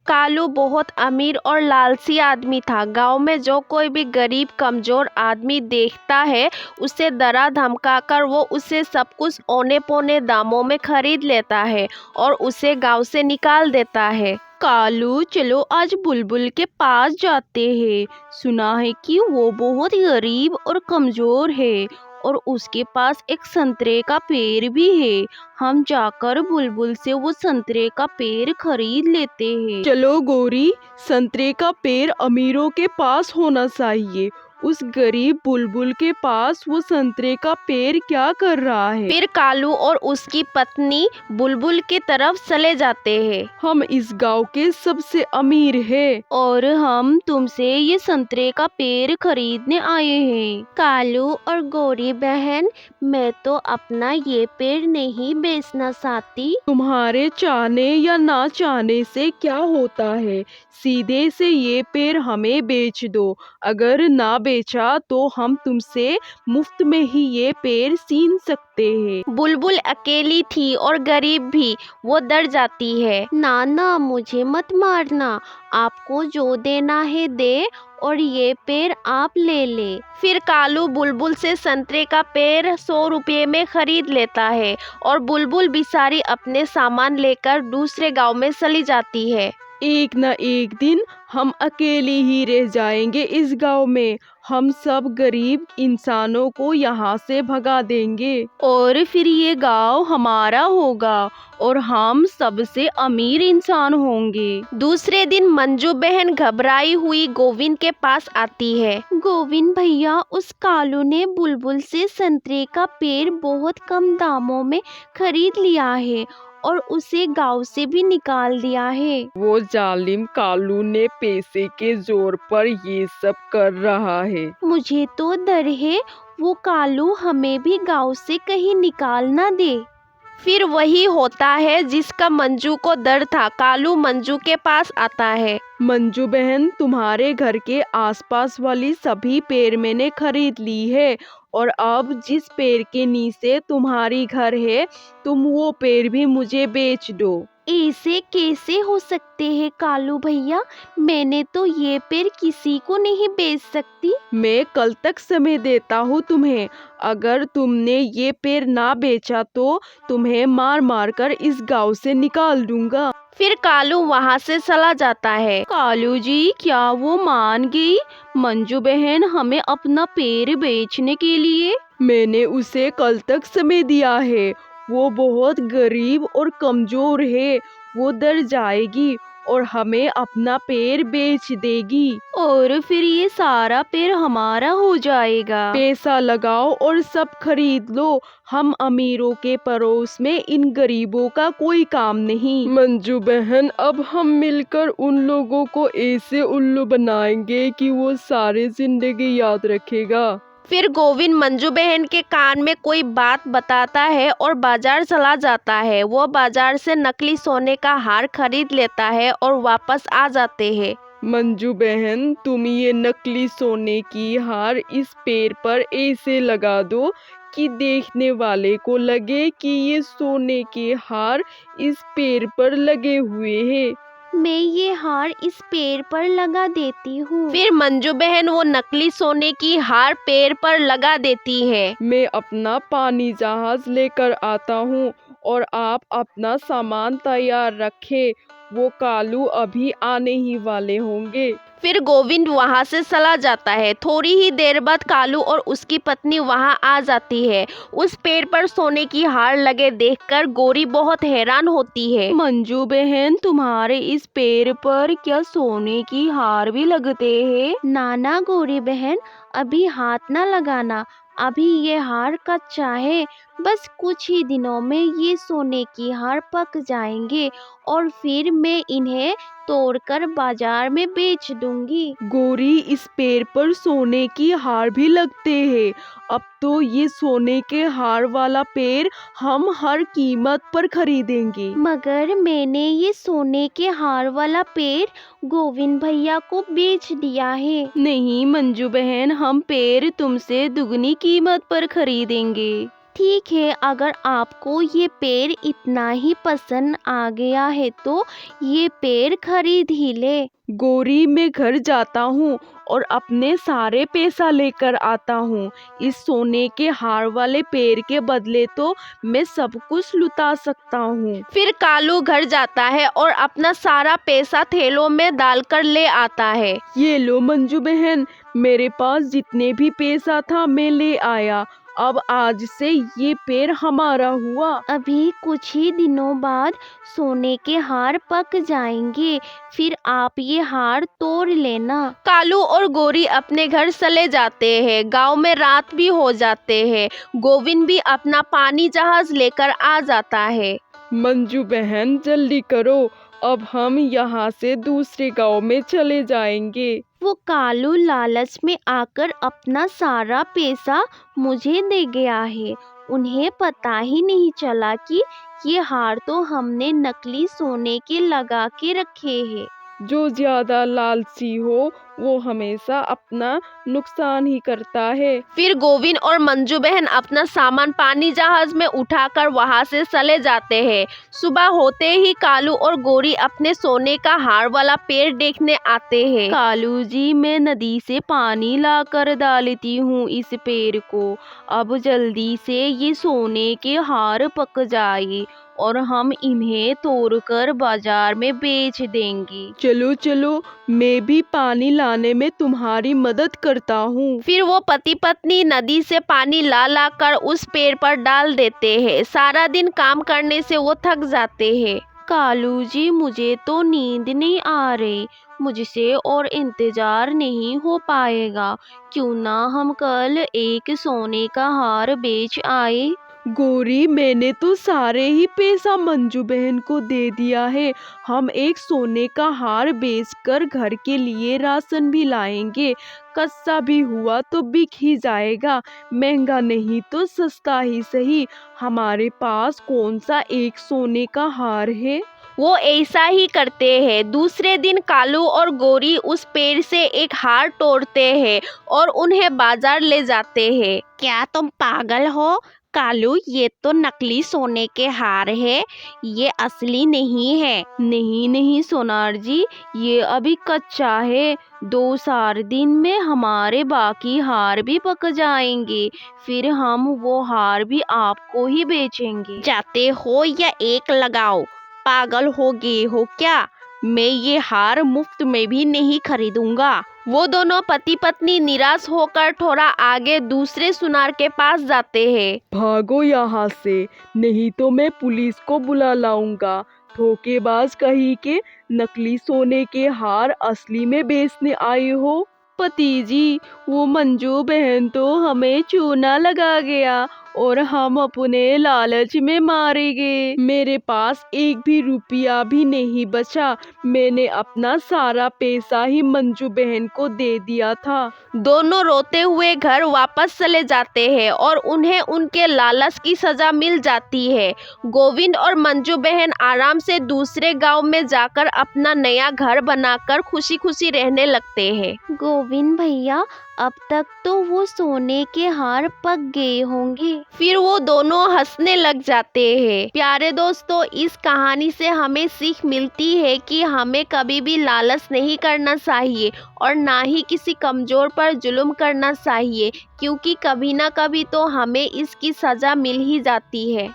कालू बहुत अमीर और लालची आदमी था। गांव में जो कोई भी गरीब कमजोर आदमी देखता है उसे डरा धमकाकर वो उसे सब कुछ औने पौने दामों में खरीद लेता है और उसे गांव से निकाल देता है। कालू, चलो आज बुलबुल के पास जाते हैं। सुना है कि वो बहुत गरीब और कमजोर है और उसके पास एक संतरे का पेड़ भी है। हम जाकर बुलबुल से वो संतरे का पेड़ खरीद लेते हैं। चलो गोरी, संतरे का पेड़ अमीरों के पास होना चाहिए। उस गरीब बुलबुल के पास वो संतरे का पेड़ क्या कर रहा है? फिर कालू और उसकी पत्नी बुलबुल की तरफ चले जाते हैं। हम इस गांव के सबसे अमीर हैं और हम तुमसे ये संतरे का पेड़ खरीदने आए हैं। कालू और गोरी बहन, मैं तो अपना ये पेड़ नहीं बेचना चाहती। तुम्हारे चाहने या ना चाहने से क्या होता है? सीधे से ये पेड़ हमें बेच दो। अगर ना बेचा तो हम तुमसे मुफ्त में ही ये पेड़ छीन सकते हैं। बुलबुल अकेली थी और गरीब भी। वो डर जाती है। ना, मुझे मत मारना। आपको जो देना है दे और ये पेड़ आप ले ले। फिर कालू बुलबुल से संतरे का पेड़ 100 रुपये में खरीद लेता है और बुलबुल बेचारी अपने सामान लेकर दूसरे गांव में चली जाती है। एक न एक दिन हम अकेले ही रह जाएंगे इस गांव में। हम सब गरीब इंसानों को यहाँ से भगा देंगे और फिर ये गांव हमारा होगा और हम सबसे अमीर इंसान होंगे। दूसरे दिन मंजू बहन घबराई हुई गोविंद के पास आती है। गोविंद भैया, उस कालू ने बुलबुल से संतरे का पेड़ बहुत कम दामों में खरीद लिया है और उसे गांव से भी निकाल दिया है। वो जालिम कालू ने पैसे के जोर पर ये सब कर रहा है। मुझे तो डर है वो कालू हमें भी गांव से कहीं निकाल ना दे। फिर वही होता है जिसका मंजू को डर था। कालू मंजू के पास आता है। मंजू बहन, तुम्हारे घर के आसपास वाली सभी पेड़ मैंने खरीद ली है और अब जिस पेड़ के नीचे तुम्हारी घर है तुम वो पेड़ भी मुझे बेच दो। ऐसे कैसे हो सकते हैं कालू भैया? मैंने तो ये पेड़ किसी को नहीं बेच सकती। मैं कल तक समय देता हूँ तुम्हें। अगर तुमने ये पेड़ ना बेचा तो तुम्हें मार मार कर इस गांव से निकाल दूंगा। फिर कालू वहाँ से चला जाता है। कालू जी, क्या वो मान गई? मंजू बहन हमें अपना पेड़ बेचने के लिए। मैंने उसे कल तक समय दिया है। वो बहुत गरीब और कमजोर है। वो डर जाएगी और हमें अपना पेड़ बेच देगी और फिर ये सारा पेड़ हमारा हो जाएगा। पैसा लगाओ और सब खरीद लो। हम अमीरों के पड़ोस में इन गरीबों का कोई काम नहीं। मंजू बहन, अब हम मिलकर उन लोगों को ऐसे उल्लू बनाएंगे कि वो सारी जिंदगी याद रखेगा। फिर गोविंद मंजू बहन के कान में कोई बात बताता है और बाजार चला जाता है। वो बाजार से नकली सोने का हार खरीद लेता है और वापस आ जाते हैं। मंजू बहन, तुम ये नकली सोने की हार इस पेड़ पर ऐसे लगा दो कि देखने वाले को लगे कि ये सोने के हार इस पेड़ पर लगे हुए हैं। मैं ये हार इस पेड़ पर लगा देती हूँ। फिर मंजू बहन वो नकली सोने की हार पेड़ पर लगा देती है। मैं अपना पानी जहाज लेकर आता हूँ और आप अपना सामान तैयार रखें। वो कालू अभी आने ही वाले होंगे। फिर गोविंद वहाँ से चला जाता है। थोड़ी ही देर बाद कालू और उसकी पत्नी वहाँ आ जाती है। उस पेड़ पर सोने की हार लगे देखकर गोरी बहुत हैरान होती है। मंजू बहन, तुम्हारे इस पेड़ पर क्या सोने की हार भी लगते हैं? नाना गोरी बहन, अभी हाथ ना लगाना। अभी ये हार कच्चा है। बस कुछ ही दिनों में ये सोने की हार पक जाएंगे और फिर मैं इन्हें तोड़कर बाजार में बेच दूंगी। गोरी, इस पेड़ पर सोने की हार भी लगते हैं। अब तो ये सोने के हार वाला पेड़ हम हर कीमत पर खरीदेंगे। मगर मैंने ये सोने के हार वाला पेड़ गोविंद भैया को बेच दिया है। नहीं मंजू बहन, हम पेड़ तुमसे दुगनी कीमत पर खरीदेंगे। ठीक है, अगर आपको ये पेड़ इतना ही पसंद आ गया है तो ये पेड़ खरीद ही ले। गौरी, मैं घर जाता हूँ और अपने सारे पैसा लेकर आता हूँ। इस सोने के हार वाले पेड़ के बदले तो मैं सब कुछ लुटा सकता हूँ। फिर कालू घर जाता है और अपना सारा पैसा थैलों में डालकर ले आता है। ये लो मंजू बहन, मेरे पास जितने भी पैसा था मैं ले आया। अब आज से ये पेड़ हमारा हुआ। अभी कुछ ही दिनों बाद सोने के हार पक जाएंगे, फिर आप ये हार तोड़ लेना। कालू और गौरी अपने घर चले जाते हैं। गांव में रात भी हो जाते हैं। गोविंद भी अपना पानी जहाज लेकर आ जाता है। मंजू बहन जल्दी करो, अब हम यहाँ से दूसरे गांव में चले जाएंगे। वो कालू लालच में आकर अपना सारा पैसा मुझे दे गया है। उन्हें पता ही नहीं चला कि ये हार तो हमने नकली सोने के लगा के रखे हैं। जो ज्यादा लालची हो वो हमेशा अपना नुकसान ही करता है। फिर गोविंद और मंजू बहन अपना सामान पानी जहाज में उठाकर वहां से चले जाते हैं। सुबह होते ही कालू और गौरी अपने सोने का हार वाला पेड़ देखने आते हैं। कालू जी, मैं नदी से पानी लाकर डालती हूँ इस पेड़ को। अब जल्दी से ये सोने के हार पक जाए और हम इन्हें तोड़कर बाजार में बेच देंगे। चलो चलो, मैं भी पानी लाने में तुम्हारी मदद करता हूँ। फिर वो पति पत्नी नदी से पानी ला ला कर उस पेड़ पर डाल देते हैं। सारा दिन काम करने से वो थक जाते हैं। कालू जी, मुझे तो नींद नहीं आ रही, मुझसे और इंतजार नहीं हो पाएगा। क्यों ना हम कल एक सोने का हार बेच आए। गौरी, मैंने तो सारे ही पैसा मंजू बहन को दे दिया है। हम एक सोने का हार बेचकर घर के लिए राशन भी लाएंगे। कच्चा भी हुआ तो बिक ही जाएगा, महंगा नहीं तो सस्ता ही सही। हमारे पास कौन सा एक सोने का हार है। वो ऐसा ही करते हैं। दूसरे दिन कालू और गौरी उस पेड़ से एक हार तोड़ते हैं और उन्हें बाजार ले जाते हैं। क्या तुम पागल हो कालू, ये तो नकली सोने के हार है, ये असली नहीं है। नहीं नहीं सोनार जी, ये अभी कच्चा है। 2-4 दिन में हमारे बाकी हार भी पक जाएंगे, फिर हम वो हार भी आपको ही बेचेंगे। जाते हो या एक लगाओ, पागल हो गए हो क्या? मैं ये हार मुफ्त में भी नहीं खरीदूंगा। वो दोनों पति पत्नी निराश होकर थोड़ा आगे दूसरे सुनार के पास जाते हैं। भागो यहाँ से, नहीं तो मैं पुलिस को बुला लाऊंगा। धोखेबाज कहीं के, नकली सोने के हार असली में बेचने आए हो। पति जी, वो मंजू बहन तो हमें चूना लगा गया और हम अपने लालच में मारे गए। मेरे पास एक भी रुपया भी नहीं बचा। मैंने अपना सारा पैसा ही मंजू बहन को दे दिया था। दोनों रोते हुए घर वापस चले जाते हैं और उन्हें उनके लालच की सजा मिल जाती है। गोविंद और मंजू बहन आराम से दूसरे गांव में जाकर अपना नया घर बनाकर खुशी खुशी रहने लगते हैं। गोविंद भैया, अब तक तो वो सोने के हार पक गए होंगे। फिर वो दोनों हंसने लग जाते हैं। प्यारे दोस्तों, इस कहानी से हमें सीख मिलती है कि हमें कभी भी लालच नहीं करना चाहिए और ना ही किसी कमजोर पर जुल्म करना चाहिए, क्योंकि कभी ना कभी तो हमें इसकी सजा मिल ही जाती है।